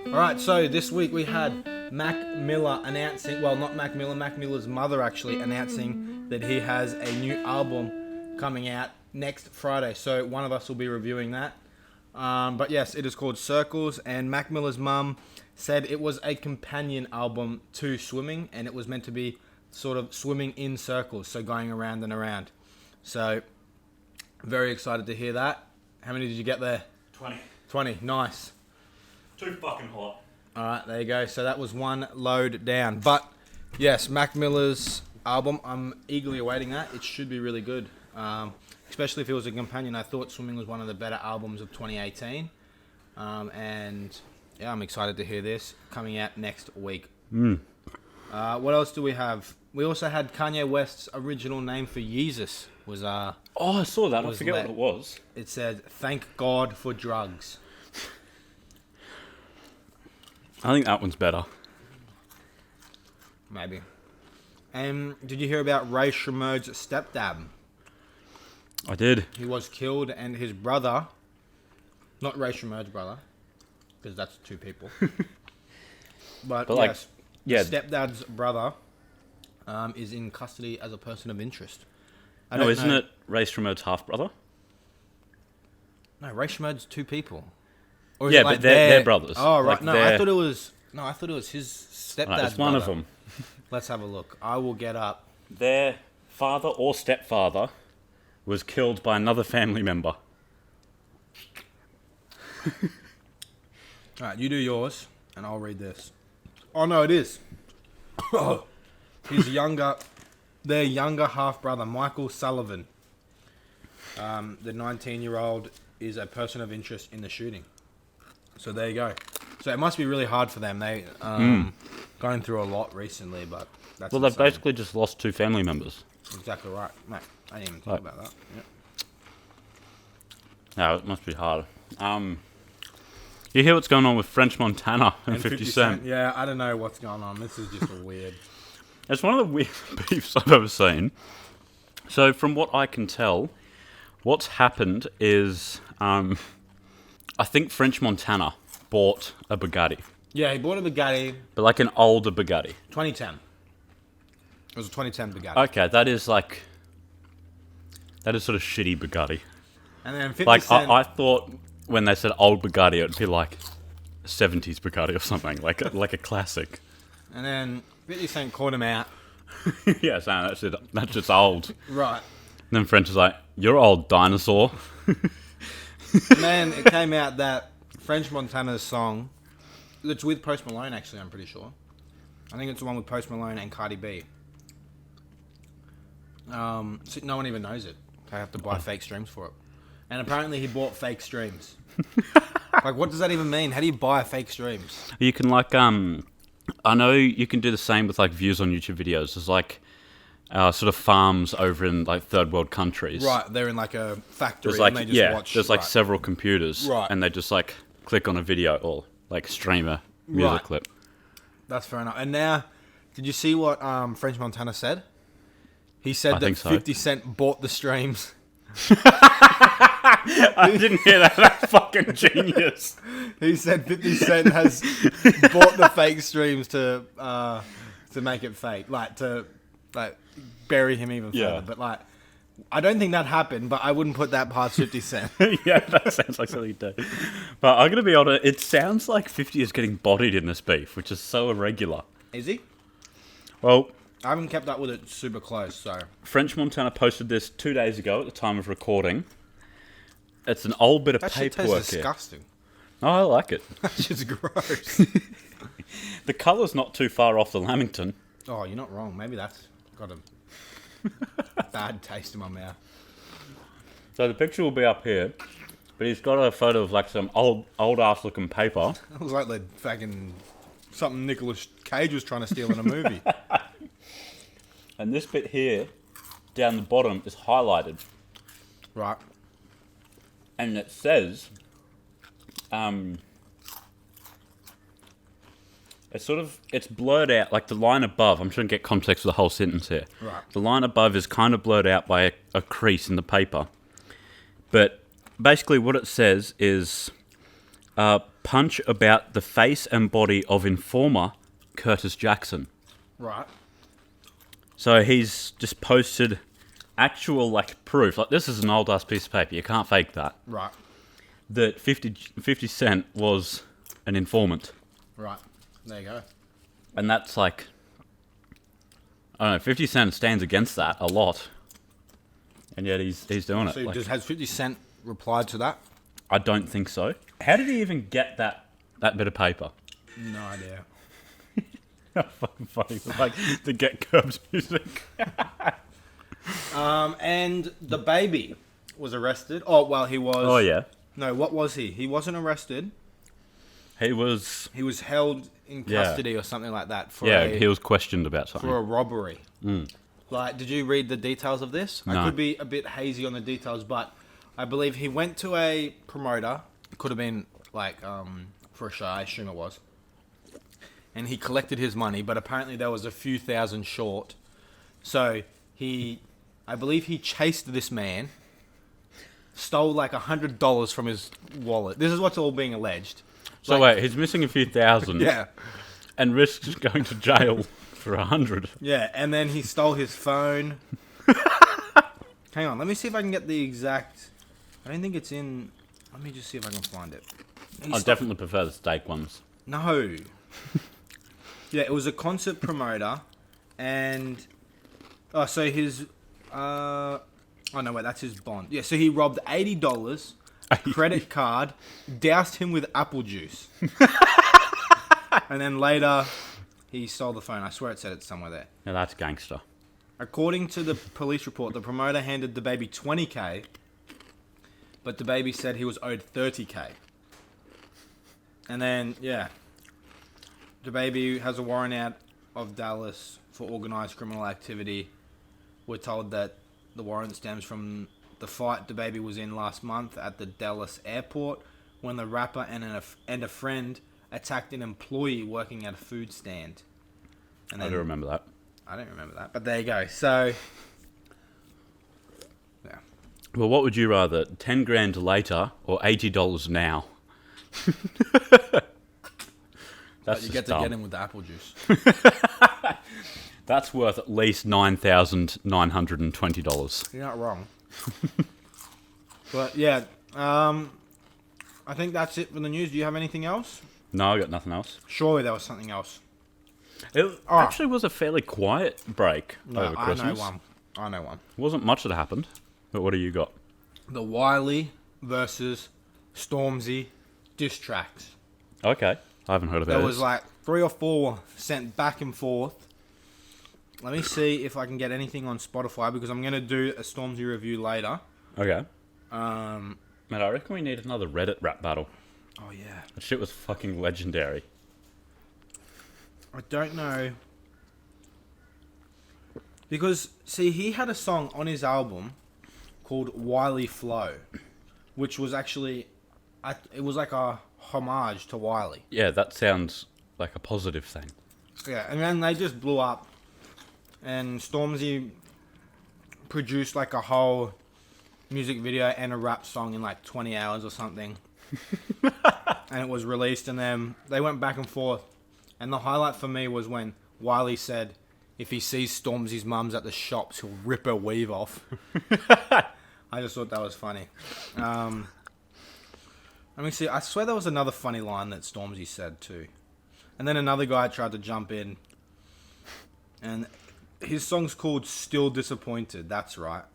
Alright, so this week we had Mac Miller announcing, well, not Mac Miller, Mac Miller's mother actually announcing that he has a new album coming out next Friday. So one of us will be reviewing that. But yes, it is called Circles, and Mac Miller's mum said it was a companion album to Swimming, and it was meant to be sort of swimming in circles, so going around and around. So, very excited to hear that. How many did you get there? 20. 20, nice. Too fucking hot. Alright, there you go. So that was one load down. But, yes, Mac Miller's album, I'm eagerly awaiting that. It should be really good. Especially if it was a companion. I thought Swimming was one of the better albums of 2018. And, yeah, I'm excited to hear this coming out next week. What else do we have? We also had Kanye West's original name for Yeezus was Oh, I saw that. I forget what it was. It said, "Thank God for drugs." I think that one's better. Maybe. Did you hear about Rae Sremmurd's stepdad? I did. He was killed, and his brother, not Rae Sremmurd's brother, because that's two people. but yes, yeah, stepdad's brother is in custody as a person of interest. No, isn't it Rae Sremmurd's half brother? No, Rae Sremmurd's two people. Or is Yeah, it like but they're brothers. Oh right, Like no, they're- I thought it was his stepdad's Right, it's one brother. of them. Let's have a look. I will get up. Their father or stepfather was killed by another family member. Alright, you do yours, and I'll read this. Oh no, it is. Their younger half brother, Michael Sullivan. The 19-year-old is a person of interest in the shooting. So there you go. So it must be really hard for them. They going through a lot recently, but that's Well, they've insane. basically just lost two family members. Exactly right, mate. I didn't even think about that. Yep. No, it must be hard. You hear what's going on with French Montana and 50 Cent? Yeah, I don't know what's going on. This is just weird. It's one of the weirdest beefs I've ever seen. So, from what I can tell, what's happened is I think French Montana bought a Bugatti, Yeah, he bought a Bugatti, but like an older Bugatti. 2010. It was a 2010 Bugatti. Okay, that is sort of shitty Bugatti. And then 50 Like Cent... I thought when they said old Bugatti, it would be like 70s Bugatti or something, like a classic. And then 50 Cent called him out. Yeah, so that's just old. Right. And then French is like, "You're old dinosaur." And then it came out that French Montana's song, it's with Post Malone actually, I'm pretty sure. I think it's the one with Post Malone and Cardi B. So no one even knows it. They have to buy fake streams for it. And apparently he bought fake streams. Like, what does that even mean? How do you buy fake streams? You can I know you can do the same with like views on YouTube videos. There's like sort of farms over in like third world countries. Right, they're in like a factory There's like and they just watch. there's like right. several computers, Right. and they just like click on a video or like stream a music Right. clip. That's fair enough. And now, did you see what French Montana said? He said I that think so. 50 Cent bought the streams. I didn't hear that. That's fucking genius. He said 50 Cent has bought the fake streams to make it fake, to bury him even further. Yeah. But I don't think that happened. But I wouldn't put that past 50 Cent. Yeah, that sounds like something you do. But I'm gonna be honest. It sounds like 50 is getting bodied in this beef, which is so irregular. Is he? Well, I haven't kept up with it super close. So French Montana posted this 2 days ago at the time of recording. It's an old bit of that shit paperwork tastes here. disgusting. Oh, I like it. That's just gross. The colour's not too far off the Lamington. Oh, you're not wrong. Maybe that's got a bad taste in my mouth. So the picture will be up here, but he's got a photo of like some old ass looking paper. It was like the fucking something Nicolas Cage was trying to steal in a movie. And this bit here, down the bottom, is highlighted. Right. And it says, it's blurred out, like the line above, I'm trying to get context for the whole sentence here. Right. The line above is kind of blurred out by a crease in the paper. But basically what it says is, punch about the face and body of informer Curtis Jackson. Right. So he's just posted actual like proof. Like this is an old ass piece of paper. You can't fake that. Right. That 50 Cent was an informant. Right. There you go. And that's like, I don't know, 50 Cent stands against that a lot. And yet he's doing it. So Like, has 50 Cent replied to that? I don't think so. How did he even get that bit of paper? No idea. How fucking funny. Like, to get Curbs music. And the baby was arrested. Oh, well, he was... Oh, yeah. No, what was he? He wasn't arrested. He was... He was held in custody or something like that for he was questioned about something. for a robbery. Like, did you read the details of this? No. I could be a bit hazy on the details, but I believe he went to a promoter. It could have been, like, for a show, I assume it was. And he collected his money, but apparently there was a few thousand short. So, I believe he chased this man, stole like $100 from his wallet. This is what's all being alleged. So wait, he's missing a few thousand. Yeah. And risks going to jail for 100. Yeah, and then he stole his phone. Hang on, let me see if I can get the exact... I don't think it's in... Let me just see if I can find it. I definitely prefer the steak ones. No. Yeah, it was a concert promoter, and... Oh, so his... Oh, no, wait, that's his bond. Yeah, so he robbed $80, credit card, doused him with apple juice. And then later, he stole the phone. I swear it said it somewhere there. Now that's gangster. According to the police report, the promoter handed the baby $20K, but the baby said he was owed $30K. And then, yeah, the baby has a warrant out of Dallas for organised criminal activity. We're told that the warrant stems from the fight the baby was in last month at the Dallas airport when the rapper and a friend attacked an employee working at a food stand. And I do remember that. I don't remember that, but there you go. So, yeah. Well, what would you rather, 10 grand later or $80 now? But you get to get in with the apple juice. That's worth at least $9,920. You're not wrong. But yeah, I think that's it for the news. Do you have anything else? No, I got nothing else. Surely there was something else. It actually was a fairly quiet break No, over Christmas. I know one. Wasn't much that happened. But what do you got? The Wiley versus Stormzy diss tracks. Okay. I haven't heard of There those. was like 3 or 4 sent back and forth. Let me see if I can get anything on Spotify because I'm going to do a Stormzy review later. Okay. Um, Man, I reckon we need another Reddit rap battle. oh yeah. That shit was fucking legendary. I don't know. Because, see, he had a song on his album called Wiley Flow, which was actually, it was like a homage to Wiley. Yeah, that sounds like a positive thing. Yeah, and then they just blew up, and Stormzy produced like a whole music video and a rap song in like 20 hours or something. And it was released, and then they went back and forth. And the highlight for me was when Wiley said, if he sees Stormzy's mums at the shops, he'll rip her weave off. I just thought that was funny. Let me see. I swear there was another funny line that Stormzy said too. And then another guy tried to jump in. And his song's called Still Disappointed. That's right.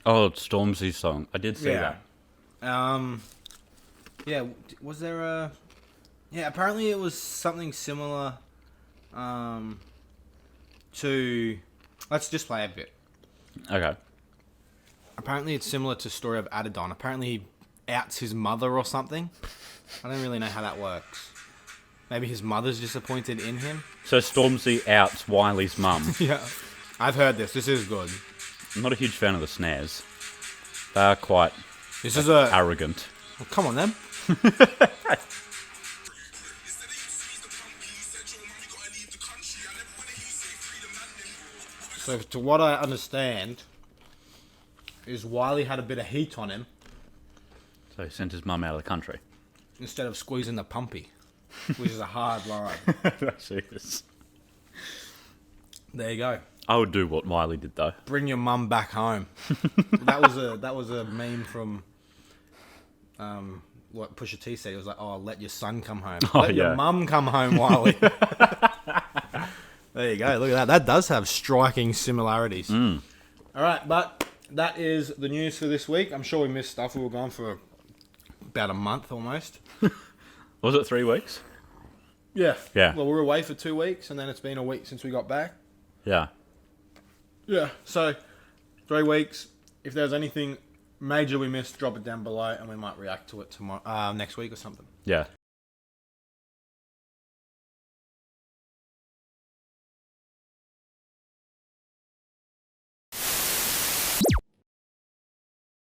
Oh, it's Stormzy's song. I did see that. Yeah, was there a... Yeah, apparently it was something similar to... Let's just play a bit. Okay. Apparently it's similar to Story of Adidon. Apparently he outs his mother or something. I don't really know how that works. Maybe his mother's disappointed in him? So Stormzy outs Wiley's mum. Yeah. I've heard this. This is good. I'm not a huge fan of the snares. They are quite This is a... arrogant. Well, come on then. So to what I understand is Wiley had a bit of heat on him. So he sent his mum out of the country. instead of squeezing the pumpy, which is a hard line. That is. There you go. I would do what Wiley did though. Bring your mum back home. that was a meme from what Pusha T said. It was like, "Oh, let your son come home. Let your mum come home, Wiley." There you go. Look at that. That does have striking similarities. All right, but that is the news for this week. I'm sure we missed stuff. We were gone for about a month almost. Was it 3 weeks? Yeah. Yeah. Well, we were away for 2 weeks, and then it's been a week since we got back. Yeah. Yeah. So 3 weeks. If there's anything major we missed, drop it down below, and we might react to it tomorrow, next week or something. Yeah.